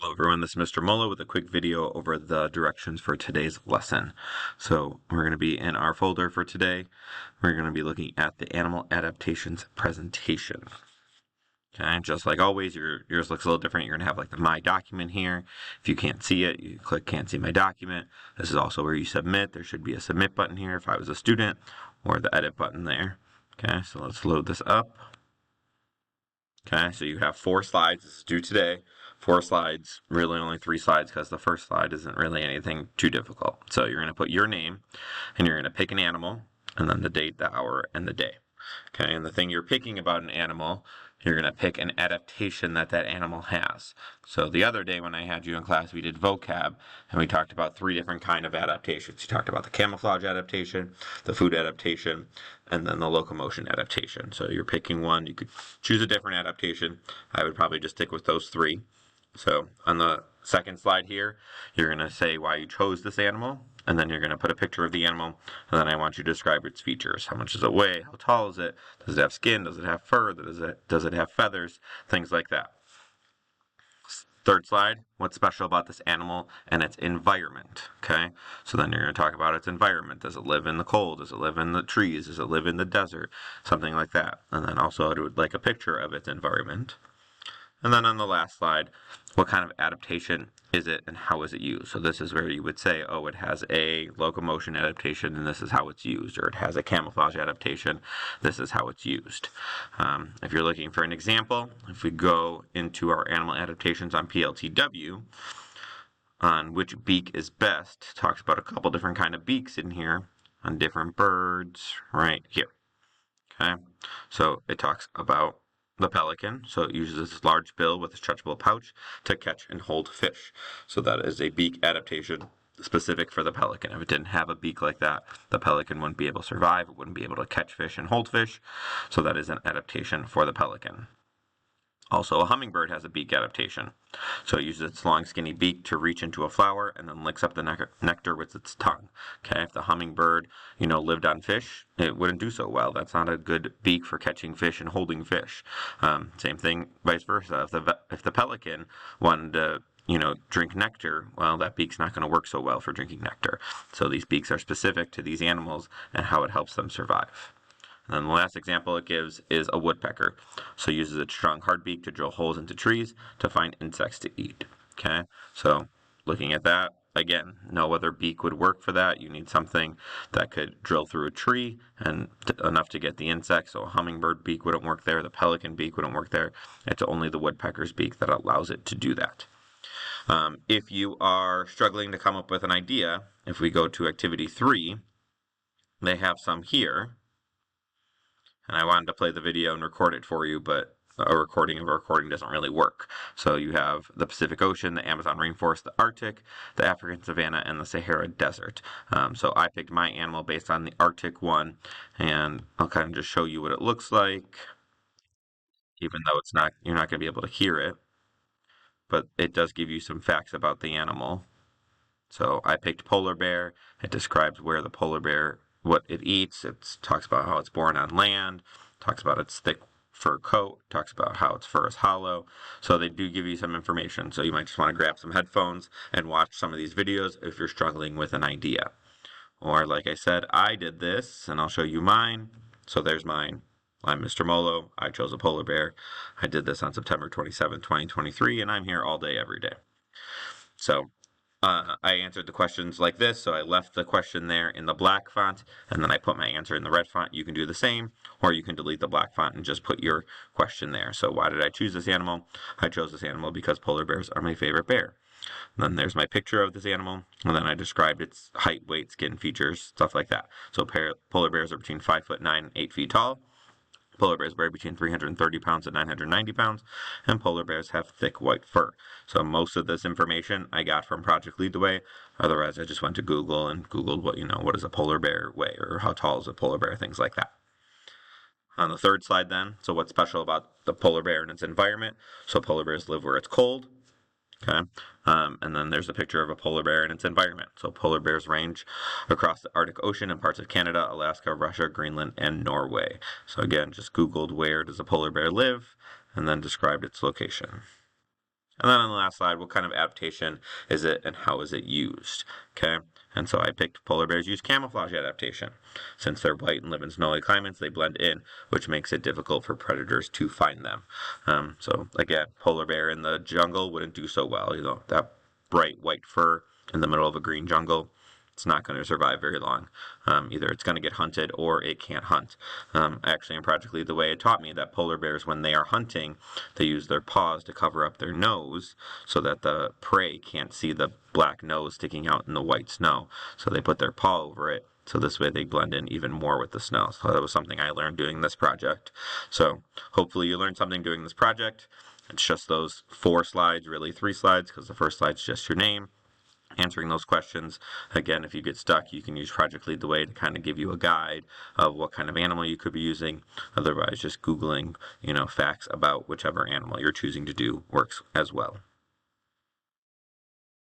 Hello everyone, this is Mr. Mulla with a quick video over the directions for today's lesson. So we're going to be in our folder for today. We're going to be looking at the animal adaptations presentation. Okay, just like always, yours looks a little different. You're going to have like the My Document here. If you can't see it, you click Can't See My Document. This is also where you submit. There should be a Submit button here if I was a student, or the Edit button there. Okay, so let's load this up. Okay, so you have 4 slides. This is due today. 4 slides, really only 3 slides because the first slide isn't really anything too difficult. So you're going to put your name, and you're going to pick an animal, and then the date, the hour, and the day. Okay, and the thing you're picking about an animal, you're going to pick an adaptation that that animal has. So the other day when I had you in class, we did vocab, and we talked about 3 different kind of adaptations. You talked about the camouflage adaptation, the food adaptation, and then the locomotion adaptation. So you're picking one. You could choose a different adaptation. I would probably just stick with those 3. So on the second slide here, you're going to say why you chose this animal, and then you're going to put a picture of the animal, and then I want you to describe its features. How much does it weigh? How tall is it? Does it have skin? Does it have fur? Does it have feathers? Things like that. Third slide, what's special about this animal and its environment, okay? So then you're going to talk about its environment. Does it live in the cold? Does it live in the trees? Does it live in the desert? Something like that. And then also I would like a picture of its environment. And then on the last slide, what kind of adaptation is it and how is it used? So this is where you would say, oh, it has a locomotion adaptation and this is how it's used, or it has a camouflage adaptation, this is how it's used. If you're looking for an example, if we go into our animal adaptations on PLTW, on which beak is best, it talks about a couple different kind of beaks in here on different birds right here. Okay, so it talks about the pelican, so it uses its large bill with a stretchable pouch to catch and hold fish. So that is a beak adaptation specific for the pelican. If it didn't have a beak like that, the pelican wouldn't be able to survive. It wouldn't be able to catch fish and hold fish. So that is an adaptation for the pelican. Also, a hummingbird has a beak adaptation. So it uses its long, skinny beak to reach into a flower and then licks up the nectar with its tongue. Okay, if the hummingbird, lived on fish, it wouldn't do so well. That's not a good beak for catching fish and holding fish. Same thing, vice versa. If the pelican wanted to drink nectar, well, that beak's not going to work so well for drinking nectar. So these beaks are specific to these animals and how it helps them survive. And then the last example it gives is a woodpecker. So it uses its strong hard beak to drill holes into trees to find insects to eat. Okay, so looking at that, again, no other beak would work for that. You need something that could drill through a tree and enough to get the insects. So a hummingbird beak wouldn't work there. The pelican beak wouldn't work there. It's only the woodpecker's beak that allows it to do that. If you are struggling to come up with an idea, if we go to activity 3, they have some here. And I wanted to play the video and record it for you, but a recording of a recording doesn't really work. So you have the Pacific Ocean, the Amazon rainforest, the Arctic, the African savanna, and the Sahara Desert. So I picked my animal based on the Arctic one, and I'll kind of just show you what it looks like, even though you're not going to be able to hear it. But it does give you some facts about the animal. So I picked polar bear. It describes where the polar bear, what it eats. It talks about how it's born on land, talks about its thick fur coat, talks about how its fur is hollow. So they do give you some information. So you might just want to grab some headphones and watch some of these videos if you're struggling with an idea. Or like I said, I did this, and I'll show you mine. So there's mine. I'm Mr. Molo. I chose a polar bear. I did this on September 27, 2023, and I'm here all day, every day. So I answered the questions like this, so I left the question there in the black font, and then I put my answer in the red font. You can do the same, or you can delete the black font and just put your question there. So why did I choose this animal? I chose this animal because polar bears are my favorite bear. And then there's my picture of this animal, and then I described its height, weight, skin features, stuff like that. So polar bears are between 5'9" and 8 feet tall. Polar bears weigh between 330 pounds and 990 pounds, and polar bears have thick white fur. So most of this information I got from Project Lead the Way. Otherwise, I just went to Google and Googled what does a polar bear weigh, or how tall is a polar bear, things like that. On the third slide then, so what's special about the polar bear and its environment? So polar bears live where it's cold. Okay, and then there's a picture of a polar bear and its environment. So polar bears range across the Arctic Ocean and parts of Canada, Alaska, Russia, Greenland, and Norway. So again, just Googled where does a polar bear live, and then described its location. And then on the last slide, what kind of adaptation is it and how is it used? Okay, and so I picked polar bears use camouflage adaptation. Since they're white and live in snowy climates, they blend in, which makes it difficult for predators to find them. So again, polar bear in the jungle wouldn't do so well. That bright white fur in the middle of a green jungle, it's not going to survive very long. Either it's going to get hunted or it can't hunt. Actually, in Project Lead the Way, it taught me that polar bears, when they are hunting, they use their paws to cover up their nose so that the prey can't see the black nose sticking out in the white snow. So they put their paw over it, so this way they blend in even more with the snow. So that was something I learned doing this project. So hopefully you learned something doing this project. It's just those 4 slides, really 3 slides, because the first slide's just your name, answering those questions. Again, if you get stuck, you can use Project Lead the Way to kind of give you a guide of what kind of animal you could be using. Otherwise, just Googling, facts about whichever animal you're choosing to do works as well.